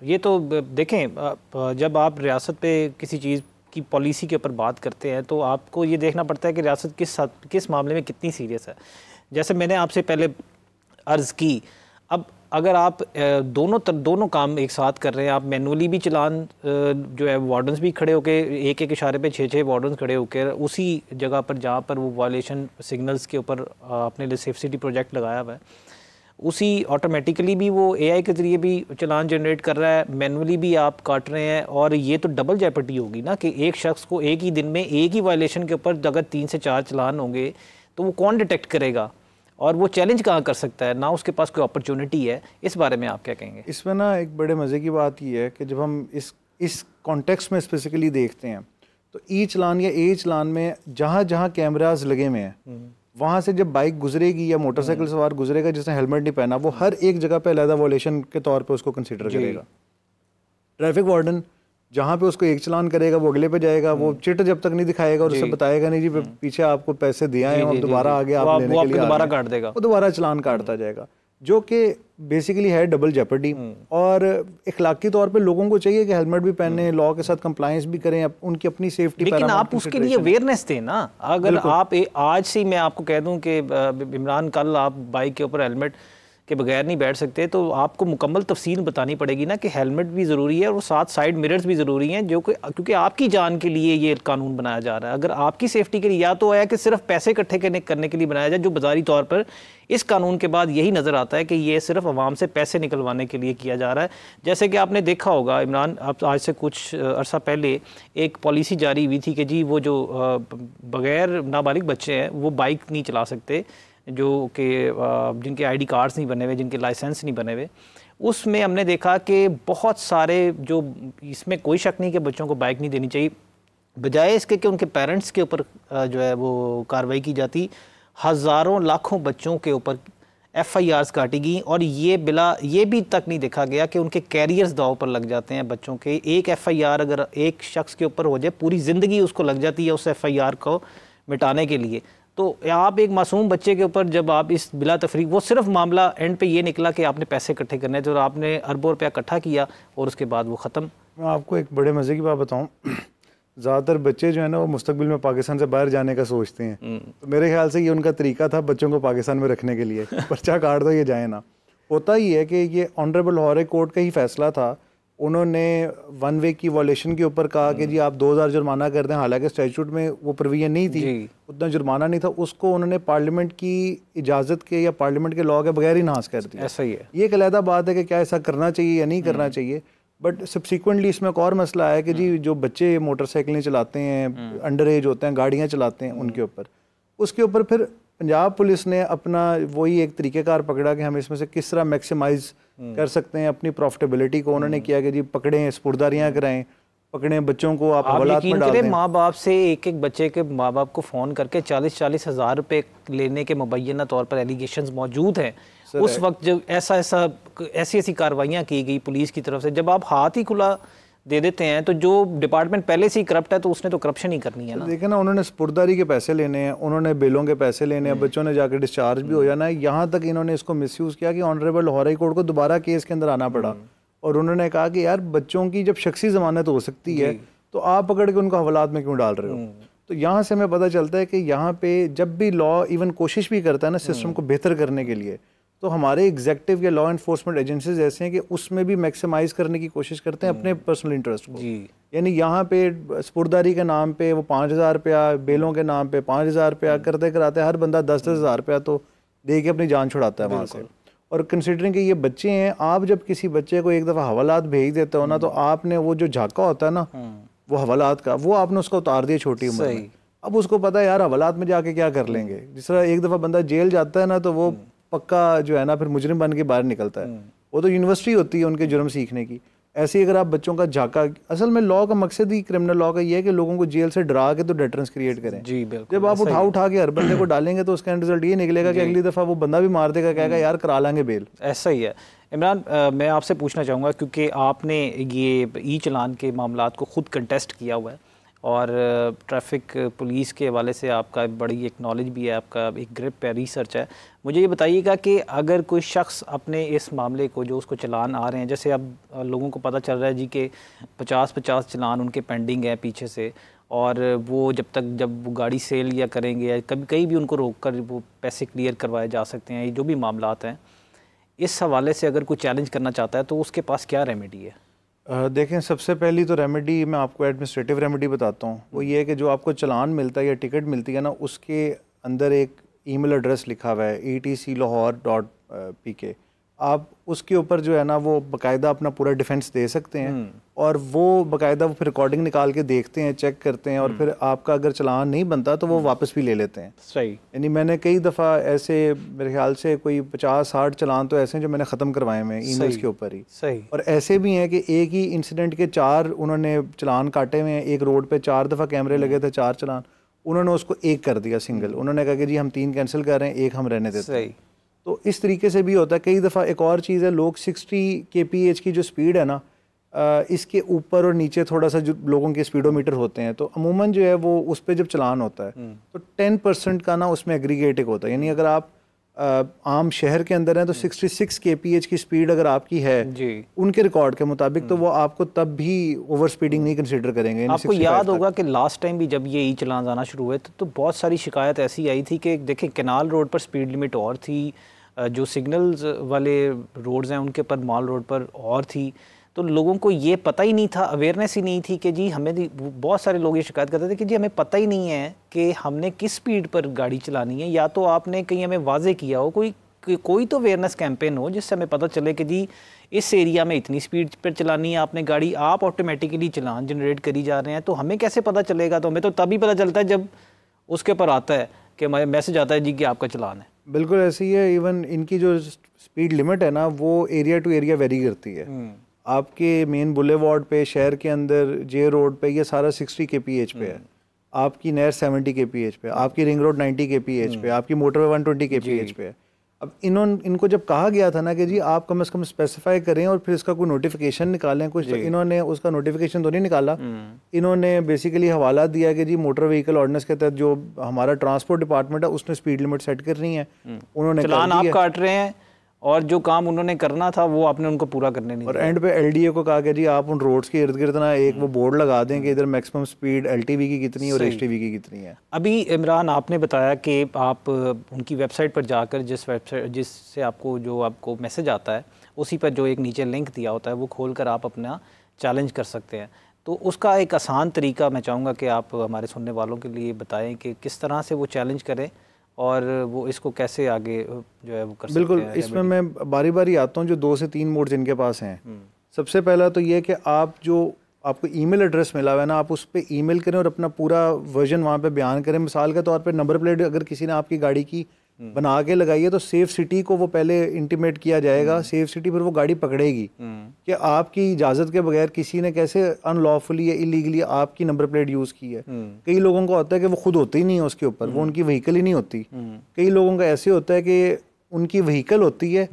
ये तो देखें, जब आप रियासत पे किसी चीज़ की पॉलिसी के ऊपर बात करते हैं तो आपको ये देखना पड़ता है कि रियासत किस मामले में कितनी सीरियस है। जैसे मैंने आपसे पहले अर्ज़ की, अब अगर आप दोनों काम एक साथ कर रहे हैं, आप मैनुअली भी चलान जो है वार्डन्स भी खड़े होकर एक इशारे पे 6 वार्डन्स खड़े होकर उसी जगह पर जहाँ पर वो वायलेशन सिग्नल्स के ऊपर आपने लिए सेफ सिटी प्रोजेक्ट लगाया हुआ है, उसी ऑटोमेटिकली भी वो एआई के ज़रिए भी चलान जनरेट कर रहा है, मैनुअली भी आप काट रहे हैं। और ये तो डबल जेपर्टी होगी ना कि एक शख्स को एक ही दिन में एक ही वायलेशन के ऊपर अगर 3 से 4 चलान होंगे तो वो कौन डिटेक्ट करेगा और वो चैलेंज कहाँ कर सकता है, ना उसके पास कोई अपॉर्चुनिटी है। इस बारे में आप क्या कहेंगे? इसमें ना एक बड़े मज़े की बात ये है कि जब हम इस कॉन्टेक्स्ट में स्पेसिफिकली देखते हैं तो ई चलान या ए चलान में जहाँ जहाँ कैमराज लगे हुए हैं वहाँ से जब बाइक गुजरेगी या मोटरसाइकिल सवार गुजरेगा जिसने हेलमेट नहीं पहना, वो हर एक जगह पे अलग वॉयलेशन के तौर पे उसको कंसीडर करेगा। ट्रैफिक वार्डन जहाँ पे उसको एक चलान करेगा वो अगले पे जाएगा, वो चिट जब तक नहीं दिखाएगा और उसे बताएगा नहीं जी पीछे आपको पैसे दिए हैं और दोबारा आगे आप लेने के लिए दोबारा काट देगा, वो दोबारा चलान काटता जाएगा, जो कि बेसिकली है डबल जेपर्डी। और इखलाकी तौर पे लोगों को चाहिए कि हेलमेट भी पहने, लॉ के साथ कंप्लायंस भी करें, उनकी अपनी सेफ्टी। लेकिन आप उसके लिए अवेयरनेस दें ना। अगर आप आज से मैं आपको कह दूं कि इमरान कल आप बाइक के ऊपर हेलमेट के बगैर नहीं बैठ सकते, तो आपको मुकम्मल तफसील बतानी पड़ेगी ना कि हेलमेट भी ज़रूरी है और साथ साइड मिरर्स भी ज़रूरी हैं, जो कि क्योंकि आपकी जान के लिए ये कानून बनाया जा रहा है। अगर आपकी सेफ्टी के लिए या तो है कि सिर्फ पैसे इकट्ठे करने के लिए बनाया जाए, जो बाजारी तौर पर इस कानून के बाद यही नज़र आता है कि ये सिर्फ अवाम से पैसे निकलवाने के लिए किया जा रहा है। जैसे कि आपने देखा होगा इमरान, अब आज से कुछ अरसा पहले एक पॉलिसी जारी हुई थी कि जी वो जो बग़ैर नाबालिग बच्चे हैं वो बाइक नहीं चला सकते, जो कि जिनके आईडी कार्ड्स नहीं बने हुए, जिनके लाइसेंस नहीं बने हुए। उसमें हमने देखा कि बहुत सारे, जो इसमें कोई शक नहीं कि बच्चों को बाइक नहीं देनी चाहिए, बजाय इसके कि उनके पेरेंट्स के ऊपर जो है वो कार्रवाई की जाती, हज़ारों लाखों बच्चों के ऊपर FIRs काटी गई। और ये भी तक नहीं देखा गया कि उनके कैरियर्स दाव पर लग जाते हैं बच्चों के। एक FIR अगर एक शख्स के ऊपर हो जाए, पूरी ज़िंदगी उसको लग जाती है उस FIR को मिटाने के लिए। तो आप एक मासूम बच्चे के ऊपर जब आप इस बिला तफरीक, वो सिर्फ मामला एंड पे ये निकला कि आपने पैसे इकट्ठे करने थे और आपने अरबों रुपया इकट्ठा किया और उसके बाद वो ख़त्म। मैं आपको एक बड़े मज़े की बात बताऊं, ज़्यादातर बच्चे जो है ना वो मुस्तकबिल में पाकिस्तान से बाहर जाने का सोचते हैं, तो मेरे ख्याल से ये उनका तरीका था बच्चों को पाकिस्तान में रखने के लिए, पर्चा काट दो ये जाए ना। होता ही है कि ये ऑनरेबल लाहौर कोर्ट का ही फैसला था। उन्होंने 1 वे की वॉलेशन के ऊपर कहा कि जी आप 2000 जुर्माना कर दें, हालांकि स्टैट्यूट में वो प्रोविजन नहीं थी, उतना जुर्माना नहीं था, उसको उन्होंने पार्लियामेंट की इजाज़त के या पार्लियामेंट के लॉ के बगैर ही नाश कर दिया। ऐसा ही है। ये एक अलहदा बात है कि क्या ऐसा करना चाहिए या नहीं करना चाहिए, बट सब्सिक्वेंटली इसमें एक और मसला है कि जी जो बच्चे मोटरसाइकिलें चलाते हैं, अंडर एज होते हैं, गाड़ियाँ चलाते हैं, उनके ऊपर उसके ऊपर फिर पंजाब पुलिस ने अपना वही एक तरीक़ेकार पकड़ा कि हम इसमें से किस तरह मैक्सिमाइज कर सकते हैं अपनी प्रॉफिटेबिलिटी को। उन्होंने किया कि जी पकड़ें, स्पुर्दारियाँ कराएं, पकड़ें बच्चों को, आप हवालात में डाल दें। माँ बाप से एक बच्चे के माँ बाप को फ़ोन करके 40-40 हज़ार रुपये लेने के मुबैना तौर पर एलिगेशंस मौजूद हैं। उस वक्त जब ऐसी कार्रवाइयाँ की गई पुलिस की तरफ से, जब आप हाथ ही खुला दे देते हैं तो जो डिपार्टमेंट पहले से ही करप्ट है तो उसने तो करप्शन ही करनी है ना। देखें ना, उन्होंने स्पुर्दारी के पैसे लेने हैं, उन्होंने बिलों के पैसे लेने हैं, बच्चों ने जाकर डिस्चार्ज भी हो जाना है। यहाँ तक इन्होंने इसको मिसयूज़ किया कि ऑनरेबल लाहौर हाई कोर्ट को दोबारा केस के अंदर आना पड़ा और उन्होंने कहा कि यार बच्चों की जब शख्सी ज़मानत हो सकती है तो आप पकड़ के उनको हवालात में क्यों डाल रहे हो। तो यहाँ से हमें पता चलता है कि यहाँ पे जब भी लॉ इवन कोशिश भी करता है ना सिस्टम को बेहतर करने के लिए, तो हमारे एग्जेक्टिव या लॉ एनफोर्समेंट एजेंसीज ऐसे हैं कि उसमें भी मैक्सिमाइज करने की कोशिश करते हैं अपने पर्सनल इंटरेस्ट को। यानी यहाँ पे स्पुर्दारी के नाम पे वो 5000 रुपया, बेलों के नाम पे 5000 रुपया करते कराते हर बंदा 10-10 हज़ार रुपया तो दे के अपनी जान छुड़ाता है वहाँ से। और कंसिडरिंग कि ये बच्चे हैं, आप जब किसी बच्चे को एक दफ़ा हवालात भेज देते हो ना, तो आपने वो जो झाका होता है ना वो हवालात का, वो आपने उसको उतार दिया छोटी उम्र में। अब उसको पता है यार हवालात में जाके क्या कर लेंगे। जिस तरह एक दफ़ा बंदा जेल जाता है ना तो वो पक्का जो है ना फिर मुजरिम बन के बाहर निकलता है, वो तो यूनिवर्सिटी होती है उनके जुर्म सीखने की। ऐसे ही अगर आप बच्चों का झाका, असल में लॉ का मकसद ही क्रिमिनल लॉ का ये है कि लोगों को जेल से डरा के तो डेटरेंस क्रिएट करें। जी बिल्कुल। जब आप उठा के हर बंदे को डालेंगे तो उसका एंड रिजल्ट ये निकलेगा कि अगली दफ़ा वो बंदा भी मार देगा, कहेगा यार करा लेंगे बेल। ऐसा ही है। इमरान, मैं आपसे पूछना चाहूँगा क्योंकि आपने ये ई चलान के मामलात को खुद कंटेस्ट किया हुआ है और ट्रैफिक पुलिस के हवाले से आपका बड़ी एक नॉलेज भी है, आपका एक ग्रिप है, रिसर्च है। मुझे ये बताइएगा कि अगर कोई शख्स अपने इस मामले को, जो उसको चलान आ रहे हैं, जैसे अब लोगों को पता चल रहा है जी कि 50-50 चलान उनके पेंडिंग है पीछे से, और वो जब वो गाड़ी सेल या करेंगे या कभी कहीं भी उनको रोक कर वो पैसे क्लियर करवाए जा सकते हैं, जो भी मामलात हैं, इस हवाले से अगर कोई चैलेंज करना चाहता है तो उसके पास क्या रेमेडी है? देखें, सबसे पहली तो रेमेडी मैं आपको एडमिनिस्ट्रेटिव रेमेडी बताता हूँ। वो ये है कि जो आपको चलान मिलता है या टिकट मिलती है ना, उसके अंदर एक ईमेल एड्रेस लिखा हुआ है etclahore.pk। आप उसके ऊपर जो है ना वो बाकायदा अपना पूरा डिफेंस दे सकते हैं, और वो बाकायदा वो फिर रिकॉर्डिंग निकाल के देखते हैं, चेक करते हैं, और फिर आपका अगर चलान नहीं बनता तो वो वापस भी ले लेते हैं। सही। यानी मैंने कई दफ़ा ऐसे, मेरे ख्याल से कोई 50-60 चलान तो ऐसे हैं जो मैंने ख़त्म करवाए हैं ईमेल्स के ऊपर ही। सही। और ऐसे भी हैं कि एक ही इंसिडेंट के 4 उन्होंने चलान काटे हुए हैं, एक रोड पे 4 दफ़ा कैमरे लगे थे, 4 चलान, उन्होंने उसको एक कर दिया सिंगल। उन्होंने कहा कि जी हम 3 कैंसिल कर रहे हैं, एक हम रहने देते हैं। तो इस तरीके से भी होता है। कई दफ़ा एक और चीज़ है, लोग 60 kph की जो स्पीड है ना, इसके ऊपर और नीचे थोड़ा सा जो लोगों के स्पीडोमीटर होते हैं, तो अमूमन जो है वो उस पर जब चलान होता है तो 10% का ना उसमें एग्रीगेट एक होता है। यानी अगर आप आम शहर के अंदर हैं तो 66 kph की स्पीड अगर आपकी है जी, उनके रिकॉर्ड के मुताबिक, तो वो आपको तब भी ओवर स्पीडिंग नहीं कंसिडर करेंगे। आपको याद होगा कि लास्ट टाइम भी जब ये ई चलान आना शुरू हुए तो बहुत सारी शिकायत ऐसी आई थी कि देखें, केनाल रोड पर स्पीड लिमिट और थी, जो सिग्नल्स वाले रोड्स हैं उनके पर, मॉल रोड पर और थी, तो लोगों को ये पता ही नहीं था, अवेयरनेस ही नहीं थी कि जी हमें, बहुत सारे लोग ये शिकायत करते थे कि जी हमें पता ही नहीं है कि हमने किस स्पीड पर गाड़ी चलानी है, या तो आपने कहीं हमें वाजे किया हो, कोई तो अवेयरनेस कैंपेन हो जिससे हमें पता चले कि जी इस एरिया में इतनी स्पीड पर चलानी है आपने गाड़ी, आप ऑटोमेटिकली चलान जनरेट करी जा रहे हैं, तो हमें कैसे पता चलेगा? तो हमें तो तभी पता चलता है जब उसके ऊपर आता है कि मैसेज आता है जी कि आपका चलान है। बिल्कुल ऐसे ही है। इवन इनकी जो स्पीड लिमिट है ना, वो एरिया टू एरिया वेरी करती है। आपके मेन बुलेवार्ड पे, शहर के अंदर, जे रोड पे, ये सारा 60 kph पे है। आपकी नहर 70 kph पे, आपकी रिंग रोड 90 kph पे, आपकी मोटरवे 120 kph पे है। अब इनको जब कहा गया था ना कि जी आप कम से कम स्पेसिफाई करें और फिर इसका कोई नोटिफिकेशन निकालें कुछ, तो इन्होंने उसका नोटिफिकेशन तो नहीं निकाला। इन्होंने बेसिकली हवाला दिया कि जी मोटर व्हीकल ऑर्डिनेंस के तहत जो हमारा ट्रांसपोर्ट डिपार्टमेंट है उसने स्पीड लिमिट सेट करनी है, उन्होंने चलान आप काट रहे हैं, और जो काम उन्होंने करना था वो आपने उनको पूरा करने नहीं दिया। और एंड पे एलडीए को कहा कि जी आप उन रोड्स के इर्द गिर्द ना एक वो बोर्ड लगा दें कि इधर मैक्सिमम स्पीड एलटीवी की कितनी है और एचटीवी की कितनी है। अभी इमरान आपने बताया कि आप उनकी वेबसाइट पर जाकर जिससे आपको मैसेज आता है उसी पर जो एक नीचे लिंक दिया होता है वो खोलकर आप अपना चैलेंज कर सकते हैं। तो उसका एक आसान तरीका मैं चाहूँगा कि आप हमारे सुनने वालों के लिए बताएं कि किस तरह से वो चैलेंज करें और वो इसको कैसे आगे जो है वो कर सकते हैं। बिल्कुल, इसमें मैं बारी बारी आता हूँ जो 2 से 3 मोड्स इनके पास हैं। सबसे पहला तो ये कि आप जो आपको ईमेल एड्रेस मिला हुआ है ना, आप उस पर ईमेल करें और अपना पूरा वर्जन वहाँ पे बयान करें। मिसाल के तौर पे नंबर प्लेट अगर किसी ने आपकी गाड़ी की बना के लगाई है तो सेफ सिटी को वो पहले इंटीमेट किया जाएगा। सेफ सिटी फिर वो गाड़ी पकड़ेगी कि आपकी इजाज़त के बगैर किसी ने कैसे अनलॉफुली या इलीगली आपकी नंबर प्लेट यूज़ की है। कई लोगों का होता है कि वो खुद होती ही नहीं है उसके ऊपर, वो उनकी व्हीकल ही नहीं होती। कई लोगों का ऐसे होता है कि उनकी व्हीकल होती है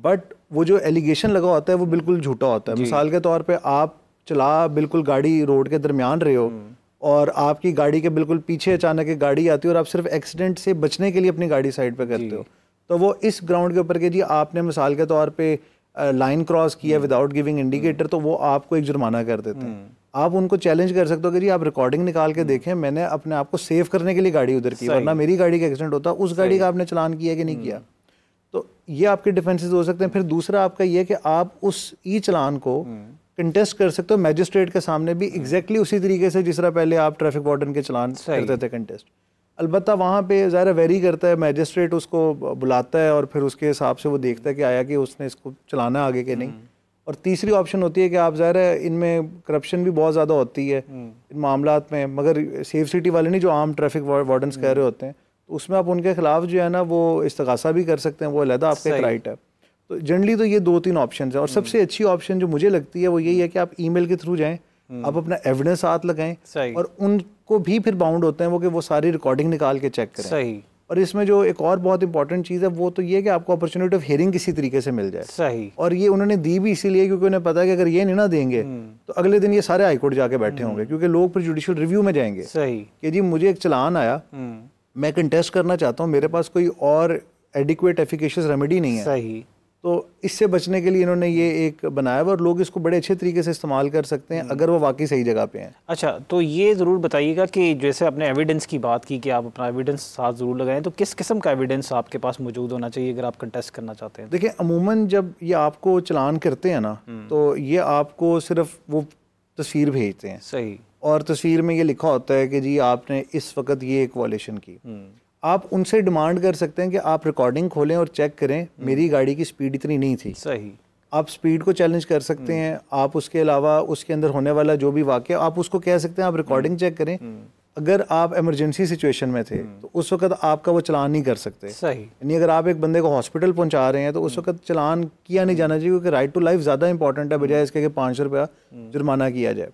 बट वो जो एलिगेशन लगा होता है वो बिल्कुल झूठा होता है। मिसाल के तौर पर आप चला बिल्कुल गाड़ी रोड के दरमियान रहे हो और आपकी गाड़ी के बिल्कुल पीछे अचानक एक गाड़ी आती है और आप सिर्फ एक्सीडेंट से बचने के लिए अपनी गाड़ी साइड पे करते हो, तो वो इस ग्राउंड के ऊपर के जी आपने मिसाल के तौर पे लाइन क्रॉस किया विदाउट गिविंग इंडिकेटर, तो वो आपको एक जुर्माना कर देते हैं। आप उनको चैलेंज कर सकते हो कि जी आप रिकॉर्डिंग निकाल के देखें, मैंने अपने आप को सेव करने के लिए गाड़ी उधर की, वरना मेरी गाड़ी का एक्सीडेंट होता, उस गाड़ी का आपने चलान किया कि नहीं किया। तो ये आपके डिफेंसेस हो सकते हैं। फिर दूसरा आपका ये कि आप उस ई चलान को कंटेस्ट कर सकते हो मैजिस्ट्रेट के सामने भी एग्जैक्टली उसी तरीके से जिस तरह पहले आप ट्रैफिक वार्डन के चलान करते थे कंटेस्ट। अलबत्ता वहाँ पे ज़ाहिर वेरी करता है, मैजिस्ट्रेट उसको बुलाता है और फिर उसके हिसाब से वो देखता है कि आया कि उसने इसको चलाना आगे के नहीं। और तीसरी ऑप्शन होती है कि आप ज़ाहिर है इनमें करप्शन भी बहुत ज़्यादा होती है इन मामलात में, मगर सेफ सिटी वाले नहीं जो आम ट्रैफिक वार्डन्स कह रहे होते हैं, तो उसमें आप उनके खिलाफ जो है ना वो इस्तगासा भी कर सकते हैं, वो अलहदा आपका एक राइट है। तो जनरली तो ये 2-3 ऑप्शन है। और सबसे अच्छी ऑप्शन जो मुझे लगती है वो यही है कि आप ईमेल के थ्रू जाएं, आप अपना एविडेंस हाथ लगाएं और उनको भी फिर बाउंड होते हैं वो कि वो सारी रिकॉर्डिंग निकाल के चेक करें। सही। और इसमें जो एक और बहुत इंपॉर्टेंट चीज़ है वो तो ये कि आपको अपॉर्चुनिटी ऑफ हियरिंग किसी तरीके से मिल जाए। सही। और ये उन्होंने दी भी इसीलिए क्योंकि उन्हें पता है कि अगर ये नहीं ना देंगे तो अगले दिन ये सारे हाईकोर्ट जाके बैठे होंगे, क्योंकि लोग फिर जुडिशियल रिव्यू में जाएंगे। सही। कि जी मुझे एक चलान आया, मैं कंटेस्ट करना चाहता हूँ, मेरे पास कोई और एडिक्वेट एफिकेशियस रेमेडी नहीं है। सही। तो इससे बचने के लिए इन्होंने ये एक बनाया हुआ और लोग इसको बड़े अच्छे तरीके से इस्तेमाल कर सकते हैं अगर वो वाकई सही जगह पे हैं। अच्छा, तो ये ज़रूर बताइएगा कि जैसे आपने एविडेंस की बात की कि आप अपना एविडेंस साथ ज़रूर लगाएं, तो किस किस्म का एविडेंस आपके पास मौजूद होना चाहिए अगर आप कंटेस्ट करना चाहते हैं? देखिए अमूमन जब ये आपको चलान करते हैं ना तो ये आपको सिर्फ वो तस्वीर भेजते हैं। सही। और तस्वीर में ये लिखा होता है कि जी आपने इस वक्त ये एक वॉलेशन की। आप उनसे डिमांड कर सकते हैं कि आप रिकॉर्डिंग खोलें और चेक करें मेरी गाड़ी की स्पीड इतनी नहीं थी। सही। आप स्पीड को चैलेंज कर सकते हैं। आप उसके अलावा उसके अंदर होने वाला जो भी वाक़या आप उसको कह सकते हैं, आप रिकॉर्डिंग चेक करें। अगर आप इमरजेंसी सिचुएशन में थे तो उस वक्त आपका वो चलान नहीं कर सकते। सही। यानी अगर आप एक बंदे को हॉस्पिटल पहुंचा रहे हैं तो उस वक्त चलान किया नहीं जाना चाहिए, क्योंकि राइट टू लाइफ ज़्यादा इंपॉर्टेंट है बजाय इसके कि 500 रुपया जुर्माना किया जाए।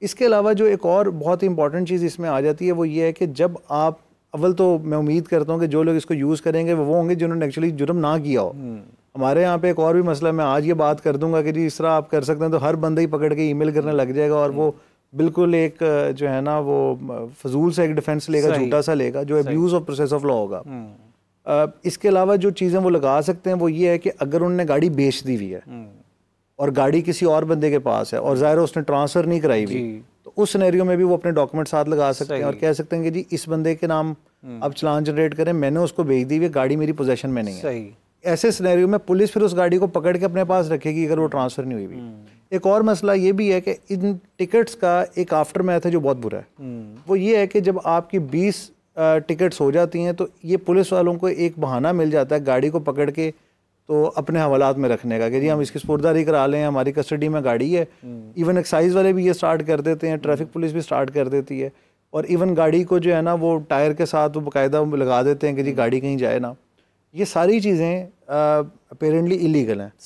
इसके अलावा जो एक और बहुत ही इंपॉर्टेंट चीज़ इसमें आ जाती है वो ये है कि जब आप अव्वल तो मैं उम्मीद करता हूँ कि जो लोग इसको यूज़ करेंगे वो होंगे जिन्होंने एक्चुअली जुर्म ना किया हो। हमारे यहाँ पे एक और भी मसला, मैं आज ये बात कर दूंगा कि जी इस तरह आप कर सकते हैं तो हर बंदा ही पकड़ के ईमेल करने लग जाएगा और वो बिल्कुल एक जो है ना वो फजूल सा एक डिफेंस लेगा, झूठा सा लेगा, जो abuse of process of law होगा। इसके अलावा जो चीज़ें वो लगा सकते हैं वो ये है कि अगर उन्होंने गाड़ी बेच दी हुई है और गाड़ी किसी और बंदे के पास है और ज़ाहिर उसने ट्रांसफ़र नहीं कराई हुई, तो उस सिनेरियो में भी वो अपने डॉक्यूमेंट साथ लगा सकते हैं और कह सकते हैं कि जी इस बंदे के नाम आप चलान जनरेट करें, मैंने उसको भेज दी हुई, गाड़ी मेरी पोजेशन में नहीं है। ऐसे सिनेरियो में पुलिस फिर उस गाड़ी को पकड़ के अपने पास रखेगी अगर वो ट्रांसफ़र नहीं हुई भी। एक और मसला ये भी है कि इन टिकट्स का एक आफ्टर मैथ है जो बहुत बुरा है। वो ये है कि जब आपकी 20 टिकट्स हो जाती हैं तो ये पुलिस वालों को एक बहाना मिल जाता है गाड़ी को पकड़ के तो अपने हवालात में रखने का कि जी हम इसकी स्पुर्दारी करा लें, हमारी कस्टडी में गाड़ी है। इवन एक्साइज वाले भी ये स्टार्ट कर देते हैं, ट्रैफिक पुलिस भी स्टार्ट कर देती है और इवन गाड़ी को जो है ना वो टायर के साथ वो बाकायदा लगा देते हैं कि जी गाड़ी कहीं जाए ना। ये सारी चीज़ें अपेरेंटली इलीगल हैं।